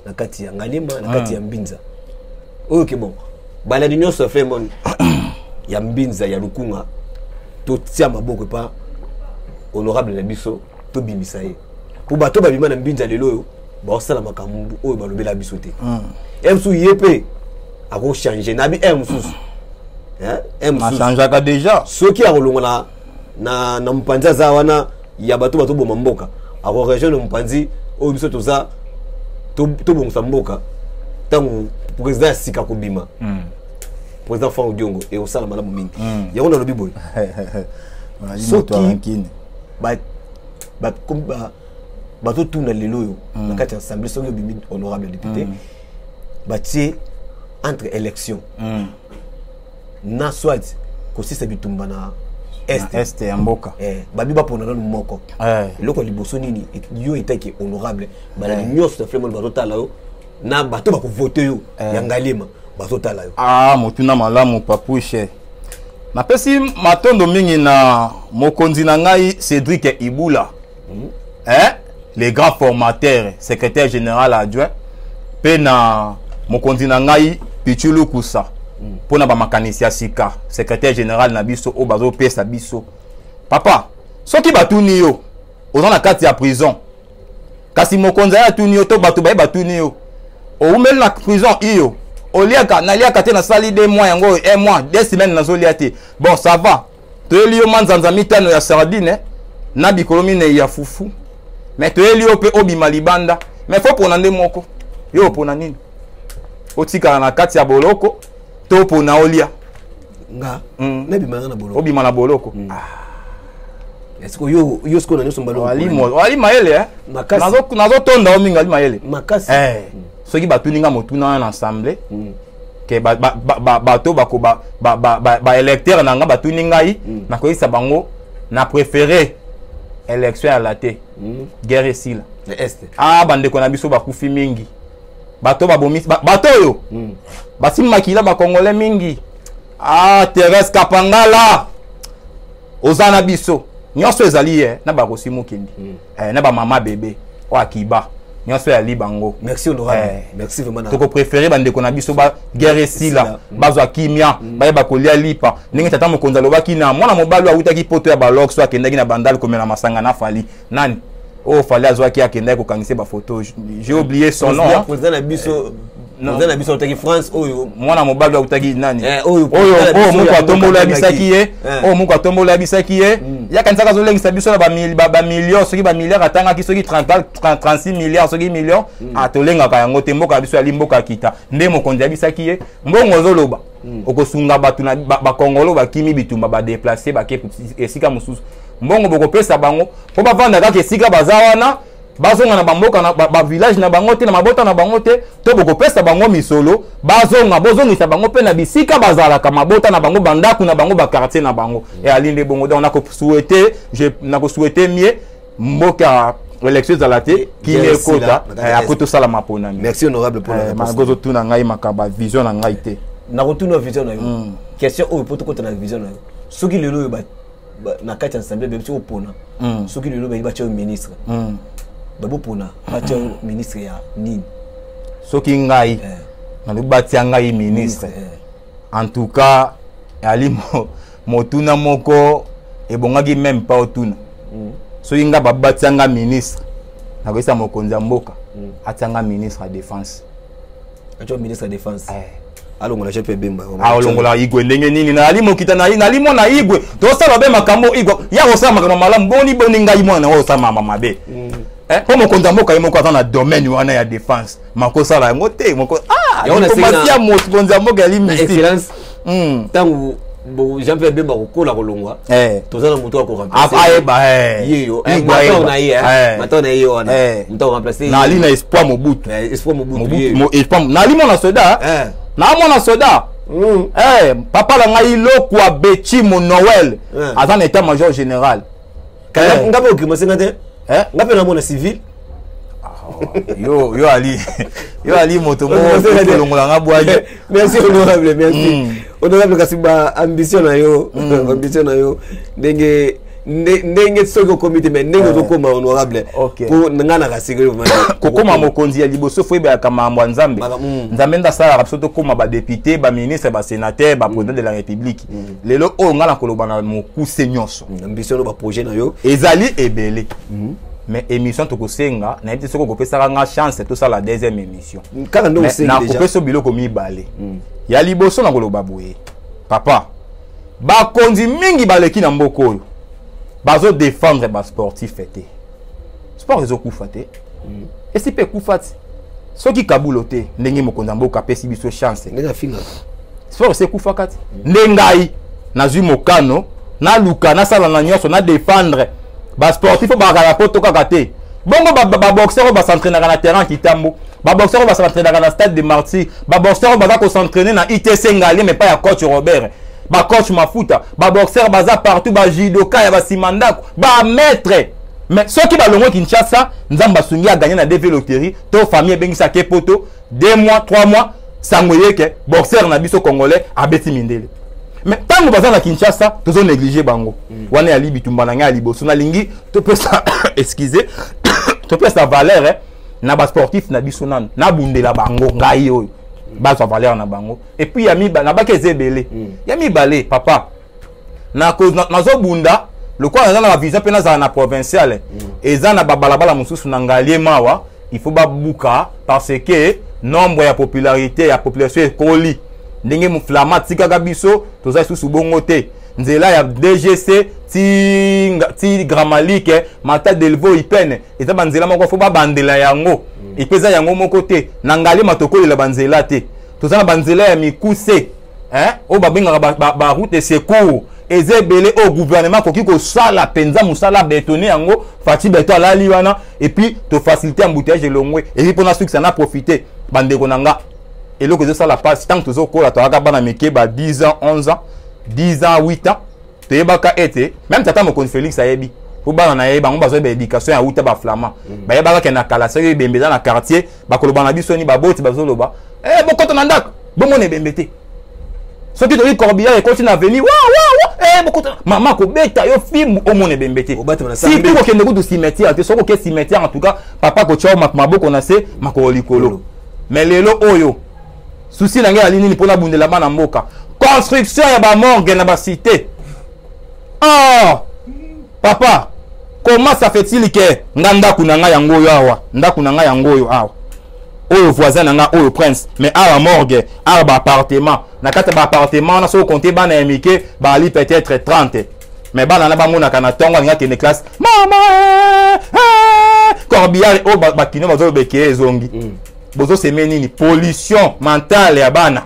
S1: na kati ya Ngalema na kati ya Mbinza oyo ke bon bala di nyonso fait mon ya Mbinza ya Lukunga to tia maboko pa honorable na biso to bimisa ye pour bato babima na Mbinza lelo yo ba osala makambu oyo balobela biso te emsu yepe ako changer na bi emsu
S2: ma changeaka déjà
S1: soki akolongola na mpanzi za wana ya bato boma mboka ako région mpanzi oyo biso toza to bongsa mboka tangu président sika kobima président Franck Diongo et osala malamu mingi yango na lobi boy
S2: soki
S1: bato tuna lelo yo na kati ya assemblée soki bimi honorable député batie entre élection na soit kosisa bitumba na
S2: est ya mboka
S1: babi bapona nanu moko eloko liboso nini yo etaki honorable bala nyonso vraiment bazotala yo na bato bakovote yo ya Ngalema bazotala yo
S2: motuna malamu papushe napesi matondo mingi na mokonzi na ngai Cédric Ibula le grand formateur secrétaire général adjoint pe na mokonzi na ngai Pichulu Kusa pona ba makanisi ya sika secrétaire général na biso o bazo pesa biso papa soki batuni yo oza na kati ya prison kasi mokonzi ya tuni yo to bato ba batuni yo o umeli na prison iyo oliaka na liaka te na sali 2 mois yango 1 mois 2 semaines na zolia te bon ça va toyeli yo manzanza mitano ya sardine na bikolomine ya fufu mais toyeli yo pe obima libanda mais faut pona nde moko yo pona nini otika na kati ya boloko to pona olia
S1: nga nebima na boloko
S2: obima na boloko
S1: est-ce que yo sko na nyoso mbalo
S2: wali maele nazo tonda ominga ali maele
S1: makasi
S2: soki batuninga motuna na assemblée que bato ba électeur na nga batuni ngai na koyisa bango na préféré élection à la té guerre ici là ah bande ko na biso bakufi mingi bato babomi bato yo basimaki ba congolais mingi ah Thérèse Kapangala ozana biso nyonso ezali na bakosi mokindi na ba mama bébé o akiba nyonso ya libango
S1: merci honorable merci vraiment
S2: toko préféré bande ko na biso ba guerre ici là bazwa kimia ba kolia lipa ndenge tata mokonza lobaki na mwana mobali awutaki poto ya balok so akendaki na bandal komela masanga na fali nani oh fallait azwaki akendaki ko kangise ba photo j'ai oublié son nom
S1: président na biso na biso otaki France oyo
S2: mwana mobali awutaki nani
S1: oyo
S2: muko atombola bisaki ye muko atombola bisaki ye ya kansaka zolengisa biso na ba millions soki ba milliards atanga ki soki 36 milliards soki millions atolengaka yango te mboka biso ya limboka kita nde mokonzi bisaki ye mbongo zoloba okosunga batu na ba kongolo bakimi bitumba ba déplacer ba ke esika mususu mbongo bokopesa bango po bavanda kaka esika bazawana bazonga na bamboka na ba village na bango te na mabota na bango te to bokopesa bango misolo bazonga bozongisa bango pe na bisika bazalaka mabota na bango bandaku na bango ba quartier na bango et alinde bongo donc na ko souhaiter mieux mboka élection za la té qui est kota a koto sala mapona
S1: merci honorable pour la
S2: magozo tuna ngai makaba vision na ngai te
S1: na retourne vision na yo question o poto kota na vision na yo soki lelo ba na kati ya assemblée bebisi opona soki lelo ba cha ministre babo pona ba cha ministre ya nini
S2: soki ngai na lubatia ngai ministre en tout cas ali motuna moko ebongaki même pas otuna soki nga babatia nga ministre na koisa mokonzi ya mboka atianga ministre ya défense
S1: acho ministre ya défense alongola chepe bemba
S2: alongola igwe ndenge nini na ali mokita na ali mona igwe to sala be makambo igwe ya ko sala makambo malamu boni ngai mwana o sala mama mabe po mokonzi ya mboka yemoko ata na domaine wana ya défense makosala yango te moko ya na mokonzi ya mboka ali
S1: excellence tangu bo Jean-Pierre Bemba kokola kolongwa tozana muto ko remplacer yeyo matona yeyo wana muto ko remplacer
S2: na ali na espoir mobutu
S1: espoir
S2: na ali mona soda na mona soda papa la ngai lokwa Betimo Noël azana état major général
S1: ngapo kimasenga te ngape na mona civil
S2: yo ali moto mo longola ngabwaje
S1: merci honorable merci honorable kasiba ambition na yo ndenge soko comité mais ndenge zokoma honorable pour ngana kasigiri
S2: kokoma mokonzi ya liboso fo ba kamambo nzambe nzambe ndasala rapso to koma ba député ba ministre ba sénateur ba président de la république lelo o ngana koloba na mokuse nyonso
S1: ambition ba projet na yo
S2: ezali ebele mais émission to kosenga na yete soko kopesa nga chance to sala deuxième émission
S1: kaka ndo kosenga
S2: déjà na kopeso biloko mibale ya liboso na koloba boye papa ba konzi mingi baleki na mboko oyo bazo défendre ba sportif fete sport ezo kufa te esi pe kufa ti soki kabulo te ndenge mokonza mboka pesi biso chance
S1: ndenge finga
S2: sport se kufa kati ndengai na zwi mokano na luka na sala na nyonso na défendre ba sportif ba kala poto kaka te bongo ba boxeur ba s'entraîner na terrain kitambo ba boxeur ba s'entraîner na stade de Martyrs ba boxeur ba ko s'entraîner na ITC Ngali mais pas ya coach Robert ba coach Mafuta ba boxeur baza partout ba judoka ya ba simandako ba maître mais ceux qui ba longo Kinshasa nzamba sungi a gagné na DV loterie to famille bengisa ke poto 2 mois 3 mois sangoyeke boxeur na biso congolais abeti mindele mais tant que baza na Kinshasa tozo négliger bango wana ya libitumba na nga liboso na lingi to pesa excusez to pesa valeur na ba sportif na biso na bundela bango ngai oyo ba sa valeur na bango et puis ya miba na ba kezebele ya mibale papa na cause na zo bunda le quoi na vision pe na provincial eza na babalabala mususu na ngalie mawa il faut ba buka parce que nombre ya popularité ya population ekoli ndenge muflama tikaka biso toza susu bongo te nzela ya DGC ti Gramalike mata delvo ipene eza banzela moko fo ba bandela yango ipeza yango moko te na ngali matokolela banzela te toza na banzela ya mikuse o babengaka ba route de secours ezebele au gouvernement koki ko sala penza musala bétonné yango fati beto alali wana et puis to faciliter embouteillage longwe et puis pona suki ça na profiter bandeko nanga et le que ça la passe tant que tu as la bana meke ba 10 ans 11 ans 10 ans 8 ans tu es baka été même tata mo kon Félix ayebi pour bana na yeba on besoin d'éducation ya uta ba flama ba yeba ka na kala sa bembe dans na quartier ba ko bana biso ni ba boti ba zoloba boko na ndak bo mo ne bembete ce qui doit Corbillard et continue à venir boko maman ko beta yo film au mo ne bembete si tu ko kende ko du cimetière te soko ke cimetière en tout cas papa ko chao maboko na se makolo likolo mais lelo oyo souci na ngai alini ni pona bundela bana mboka construction ya ba morgue na ba cité papa comment ça fait-il que ndaku na ngai yango yo awa ndaku na ngai yango yo awa oyo voisin na ngai oyo prince mais awa morgue awa ba appartement na kata ba appartement na so compter bana emike ba ali peut-être 30 mais bana na ba mona kana tonga nga kene classe mama Corbillard o ba kino bazo beke ezongi bozo semeni ni pollution mentale ya bana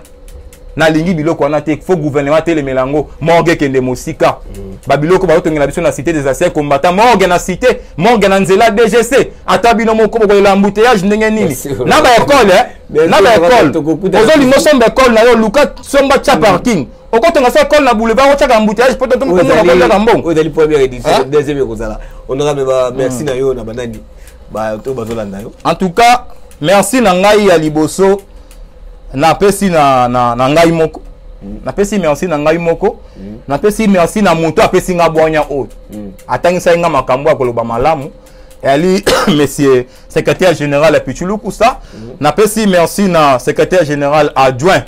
S2: na lingi biloko wana te faut gouvernement tele melango morgue kende mosika ba biloko ba otongela biso na cité des anciens combattants morgue na cité morgue na nzela DGC ata bino moko ko l'embouteillage ndenge nini na ba école na ba école bozo lingo sombe école na yo luka somba cha parking okotonga sa école na boulevard o cha embouteillage poto to mo na ko mbongo
S1: o dali première édition deuxième ekozala on aura ba merci na yo na banani ba to bazolanda yo
S2: en tout cas merci na ngai ya liboso na pesi na ngai moko na pesi merci na ngai moko na pesi merci na moto apesi nga bwanya o atangisa nga makambo akoloba malamu ali monsieur secrétaire général Pichulu Kusa na pesi merci na secrétaire général adjoint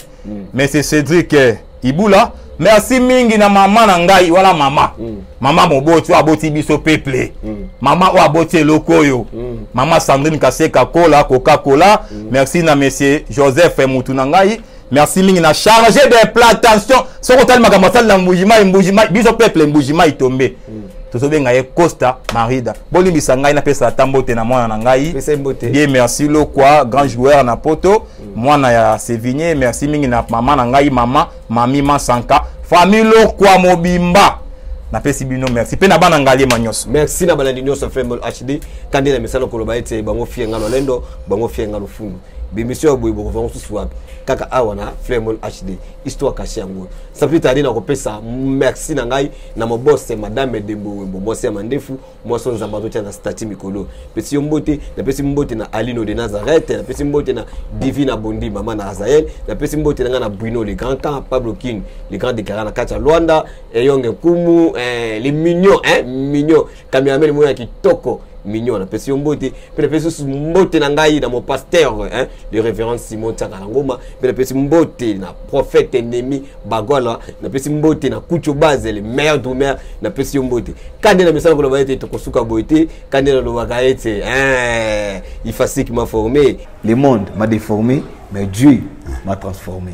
S2: monsieur Cédric Ibula merci mingi na mama na ngai wala mama mama moboti aboti biso peuple mama o aboti lokoyo mama Sandrine Kaseka Cola Coca-Cola merci na monsieur Joseph Moutou na ngai merci mingi na chargé de plantation soko tal makambo sala na mbujima biso peuple mbujima itombe tozobenga ye Costa Marida bolimbisa ngai na pesa tambote na mwana na ngai bien merci lo kwa grand joueur na poto mwana ya Sévigné merci mingi na mama na ngai mama mami Masanka famille lo kwa mobimba na pesi bino merci pe na bana ngali manyoso
S1: merci na bana nyonso Fremol HD kandi na misalo koloba ete bango fienga no lendo bango fienga no fundu bimisio boy bo vango suwapi kaka awa na Fremol HD histoire caché yango ça peut aller na kopesa merci na ngai na mo boss madame Dembo Wembo mosi mandefu moso nzambato tia na stati mikolo pesi mbote na pesi mbote na Alino de Nazareth na pesi mbote na Divina Bondi mama na Azael na pesi mbote na Bruno le grand camp Pablo King le grand déclarant na Kacha Luanda et Yonge Kumu les mignons mignons cameraman moya kitoko mignon na pesi mbote pe pesi mbote na ngai na mon pasteur le révérend Simon Tsakalangoma pe pesi mbote na prophète ennemi Bagola na pesi mbote na Kucho Base le meilleur d'Omer na pesi mbote kande na misala ko ba ete to kosuka boite kande na lo ba ete il faut qui m'a formé
S3: le monde m'a déformé mais Dieu m'a transformé.